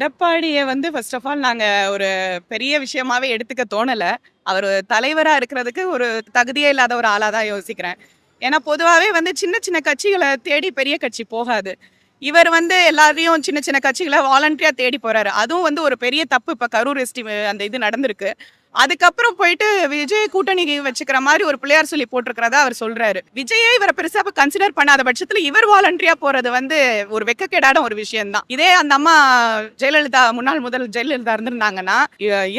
எடப்பாடிய வந்து first of all நாங்க ஒரு பெரிய விஷயமாவே எடுத்துக்க தோணல. அவரு தலைவரா இருக்கிறதுக்கு ஒரு தகுதியே இல்லாத ஒரு ஆளா தான் யோசிக்கிறேன். ஏன்னா பொதுவாவே வந்து சின்ன சின்ன கட்சிகள தேடி பெரிய கட்சி போகாது. இவர் வந்து எல்லாரையும் சின்ன சின்ன கட்சிகள வாலண்டரியா தேடி போறாரு. அதுவும் வந்து ஒரு பெரிய தப்பு. இப்ப கரூர் எஸ்டி அந்த இது நடந்திருக்கு. அதுக்கப்புறம் போயிட்டு விஜய் கூட்டணி வச்சுக்கிற மாதிரி ஒரு பிள்ளையார் சொல்லி போட்டிருக்கிறதா அவர் சொல்றாரு. விஜயே இவரை பெருசா கன்சிடர் பண்ணாத பட்சத்துல இவர் வாலண்டரியா போறது வந்து ஒரு வெக்கக்கேடான ஒரு விஷயம் தான். இதே அந்த அம்மா ஜெயலலிதா முன்னாள் முதல் ஜெயலலிதா இருந்திருந்தாங்கன்னா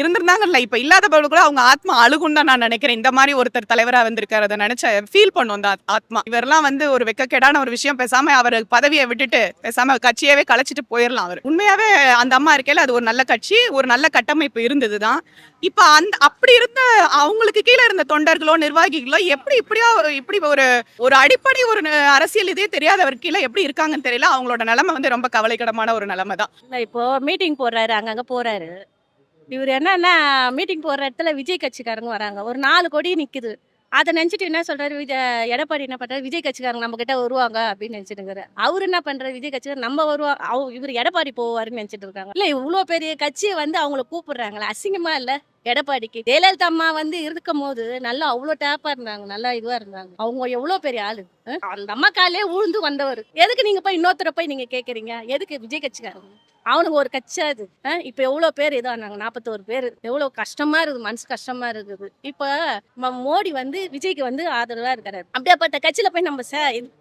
இருந்திருந்தாங்கல்ல இப்ப இல்லாதவங்க கூட அவங்க ஆத்மா அழுகும் தான் நான் நினைக்கிறேன். இந்த மாதிரி ஒருத்தர் தலைவரா வந்திருக்காரு அதை நினைச்ச ஃபீல் பண்ணும் அந்த ஆத்மா. இவரெல்லாம் வந்து ஒரு வெக்கக்கேடான ஒரு விஷயம். பேசாம அவர் பதவியை விட்டுட்டு பேசாம கட்சியவே கலைச்சிட்டு போயிடலாம். அவர் உண்மையாவே அந்த அம்மா இருக்கையில அது ஒரு நல்ல கட்சி, ஒரு நல்ல கட்டமைப்பு இருந்ததுதான். இப்ப அப்படி இருந்த அவங்களுக்கு கீழே இருந்த தொண்டர்களோ நிர்வாகிகளோ எப்படி இப்படி ஒரு ஒரு அடிப்படை ஒரு அரசியல் இதே தெரியாதவர் கீழே எப்படி இருக்காங்கன்னு தெரியல. அவங்களோட நிலைமை வந்து ரொம்ப கவலைக்கிடமான ஒரு நிலைமை தான். இப்போ மீட்டிங் போடுறாரு, அங்கங்க போறாரு. இவர் என்னன்னா மீட்டிங் போடுற இடத்துல விஜய் கட்சிக்காரங்க வராங்க. ஒரு 4 கொடி நிக்குது. அதை நினைச்சிட்டு என்ன சொல்றாரு எடப்பாடி என்ன பண்றாரு, விஜய் கட்சிக்காரங்க நம்ம கிட்ட வருவாங்க அப்படின்னு நினைச்சிட்டு அவரு என்ன பண்றாரு, விஜய் கட்சிக்காரங்க நம்ம வருவா இவர் எடப்பாடி போவாருன்னு நினைச்சிட்டு இருக்காங்க. இல்ல இவ்வளவு பெரிய கட்சியை வந்து அவங்கள கூப்பிடுறாங்களே, அசிங்கமா இல்ல? எடப்பாடிக்கு ஜெயலலிதா அம்மா வந்து இருக்கும் போது நல்லா அவ்வளோ டேப்பா இருந்தாங்க, நல்லா இதுவா இருந்தாங்க. அவங்க எவ்வளவு பெரிய ஆளு. அந்த அம்மா காலே உழுந்து வந்தவர். எதுக்கு நீங்க போய் இன்னொருத்தர போய் நீங்க கேக்குறீங்க? எதுக்கு விஜய் கட்சிக்காரங்க? அவனுக்கு ஒரு கட்சியா அது. இப்ப எவ்வளவு பேர் இதானாங்க, 41 பேர். எவ்வளவு கஷ்டமா இருக்குது, மனசு கஷ்டமா இருக்குது. இப்ப மோடி வந்து விஜய்க்கு வந்து ஆதரவா இருக்காரு. அப்படியாப்பட்ட கட்சியில போய் நம்ம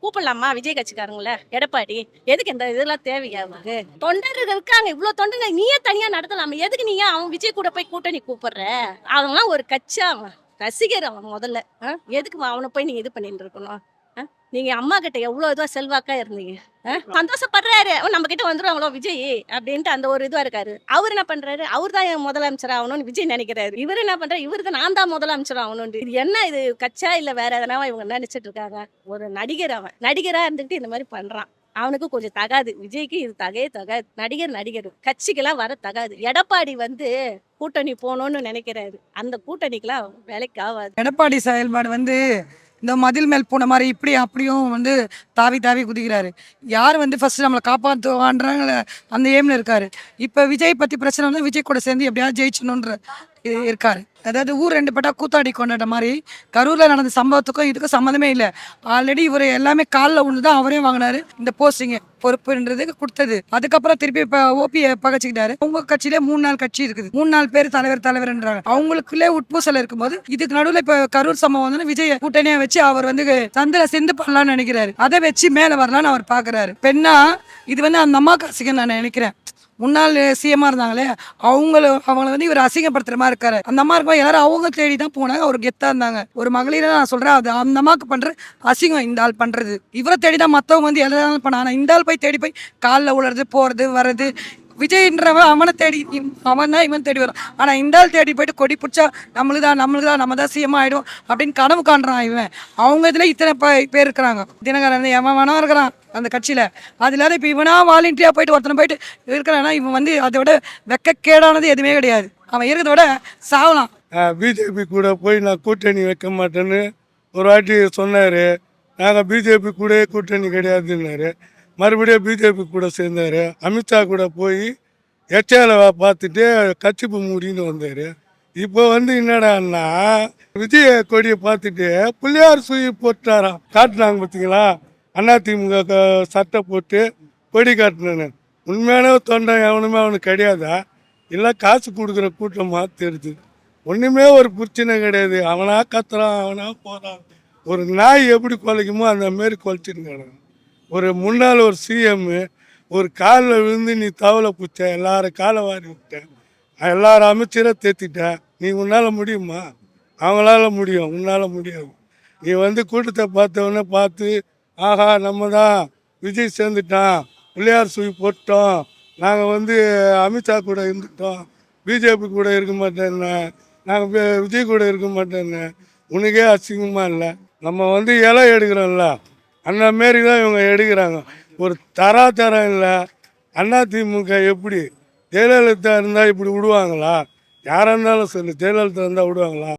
கூப்பிடலாமா விஜய் கட்சிக்காரங்கள? எடப்பாடி எதுக்கு இந்த இதெல்லாம் தேவையா? அவருக்கு தொண்டர்கள் இருக்காங்க, இவ்வளவு தொண்டர்கள் நீயே தனியா நடத்தலாமா? எதுக்கு நீங்க அவன் விஜய் கூட போய் கூட்டணி கூப்பிடுற? அவன்லாம் ஒரு கட்சி, அவன் ரசிகர். அவன் முதல்ல எதுக்கு அவனை போய் நீங்க இது பண்ணிட்டு இருக்கணும்? நீங்க அம்மா கிட்ட எவ்வளவு இதுவா செல்வாக்கா இருந்தீங்க. சந்தோஷப்படுறாரு, நம்ம கிட்ட வந்துருவாங்களோ விஜய் அப்படின்ட்டு அந்த ஒரு இதுவா இருக்காரு. அவர் என்ன பண்றாரு, அவர் தான் முதலமைச்சர் ஆகணும்னு விஜய் நினைக்கிறாரு. இவர் என்ன பண்றாரு, இவரு தான் நான் தான் முதலமைச்சர் ஆகணும்னு. இது என்ன, இது கட்சா இல்ல வேற எதனாவா இவங்க நினைச்சிட்டு இருக்காங்க? ஒரு நடிகர், அவன் நடிகரா இருந்துகிட்டு இந்த மாதிரி பண்றான். அவனுக்கு கொஞ்சம் தகாது. விஜய்க்கு இது தகாது. நடிகர் கட்சிக்கெல்லாம் வர தகாது. எடப்பாடி வந்து கூட்டணி போகணும்னு நினைக்கிறாரு. அந்த கூட்டணிக்கெல்லாம் வேலைக்கு ஆகாது. எடப்பாடி செயல்பாடு வந்து இந்த மதில் மேல் போன மாதிரி இப்படி அப்படியும் வந்து தாவி தாவி குதிக்கிறாரு. யார் வந்து ஃபர்ஸ்ட் நம்மளை காப்பாற்றுவான்ற அந்த எய்மில் இருக்காரு. இப்போ விஜய் பற்றி பிரச்சனை வந்து விஜய் கூட சேர்ந்து எப்படியாவது ஜெயிச்சணுன்ற இருக்காரு. அதாவது ஊர் 2 பட்டா கூத்தாடி கொண்டாட மாதிரி கரூரில் நடந்த சம்பவத்துக்கும் இதுக்கும் சம்மந்தமே இல்லை. ஆல்ரெடி இவர் எல்லாமே காலில் ஒன்று தான் அவரே வாங்கினாரு. இந்த போஸ்டிங்கு பொறுப்புன்றதுக்கு கொடுத்தது. அதுக்கப்புறம் திருப்பி இப்போ ஓபியை பகச்சிக்கிட்டாரு. உங்க கட்சியிலே 3-4 கட்சி இருக்குது, 3-4 பேர் தலைவர்ன்றாங்க. அவங்களுக்குள்ளே உட்பூசல் இருக்கும்போது இதுக்கு நடுவில் இப்போ கரூர் சம்பவம் வந்து விஜய் கூட்டணியை வச்சு அவர் வந்து சந்திர சிந்து பண்ணலாம்னு நினைக்கிறாரு. அதை வச்சு மேலே வரலான்னு அவர் பாக்குறாரு. பெண்ணா இது வந்து அந்த அம்மா காசிக்கு நான் நினைக்கிறேன். முன்னாள் சிஎம்மா இருந்தாங்களே அவங்கள வந்து இவர் அசிங்கப்படுத்துற மாதிரி இருக்காரு. அந்த அம்மா இருக்கும் எல்லாரும் அவங்க தேடி தான் போனாங்க. அவர் கெத்தா இருந்தாங்க. ஒரு மகளிர நான் சொல்றேன், அது அந்த அம்மாவுக்கு பண்ற அசிங்கம் இந்த ஆள் பண்றது. இவரை தேடிதான் மற்றவங்க வந்து எல்லாரும் பண்ணாங்க. இந்த ஆள் போய் தேடி போய் காலில் உழுறது போறது வர்றது. விஜய்ன்றவன் அவனை தேடி அவன் தான் இவன் தேடி வரும். ஆனால் இந்த ஆள் தேடி போயிட்டு கொடி பிடிச்சா நம்மளுக்கு தான் நம்ம தான் சிஎம் ஆகிடும் அப்படின்னு கனவு காண்றான் இவன். அவங்க இதில் இத்தனை பேர் இருக்கிறாங்க. தினகரன் எவன் வேணா இருக்கிறான் அந்த கட்சியில். அது இல்லாத இப்போ இவனா வாலண்டியாக போயிட்டு ஒருத்தனை போயிட்டு இருக்கிறான்னா இவன் வந்து அதை விட வெக்கக்கேடானது எதுவுமே கிடையாது. அவன் இருக்கிறத விட சாவலாம். பிஜேபி கூட போய் நான் கூட்டணி வைக்க மாட்டேன்னு ஒரு வாட்டி சொன்னார். நாங்கள் பிஜேபி கூட கூட்டணி கிடையாதுன்னாரு. மறுபடியும் பிஜேபி கூட சேர்ந்தார். அமித்ஷா கூட போய் எச்ஏல பார்த்துட்டு கட்சிப்பு மூடின்னு வந்தார். இப்போ வந்து என்னடான்னா விஜய கொடியை பார்த்துட்டு பிள்ளையார் சுயி போட்டாராம். காட்டினாங்க பார்த்தீங்களா, அதிமுக சட்டை போட்டு கொடி காட்டினேன்னு. உண்மையான தொண்டை எவனுமே அவனுக்கு கிடையாதா? இல்லை காசு கொடுக்குற கூட்டமாக தெரியுது. ஒன்றுமே ஒரு பிரச்சனை கிடையாது. அவனா கத்துறான், அவனா போகிறான். ஒரு நாய் எப்படி குலைக்குமோ அந்த மாரி குலைச்சிருக்காங்க. ஒரு முன்னால் ஒரு சிஎம் ஒரு காலில் விழுந்து நீ தவளை பிடிச்ச, எல்லாரும் காலை வாரி விட்ட, எல்லாரும் அமைச்சரை தேத்திட்ட. நீ உன்னால் முடியுமா? அவங்களால முடியும், உன்னால் முடியாது. நீ வந்து கூட்டத்தை பார்த்தவொடனே பார்த்து ஆஹா நம்ம தான் விஜய் சேர்ந்துட்டான், பிள்ளையார் சுயி போட்டோம், நாங்கள் வந்து அமித்ஷா கூட இருந்துட்டோம், பிஜேபி கூட இருக்க மாட்டேன்னு, நாங்கள் விஜய் கூட இருக்க மாட்டேன்னு. உனக்கே அசிங்கமாக இல்லை? நம்ம வந்து இலை எடுக்கிறோம்ல, அந்த மாரி தான் இவங்க எடுக்கிறாங்க. ஒரு தரம் இல்லை. அதிமுக எப்படி ஜெயலலிதா இருந்தால் இப்படி விடுவாங்களா? யாராக இருந்தாலும் சொல்லு, ஜெயலலிதா இருந்தால் விடுவாங்களா?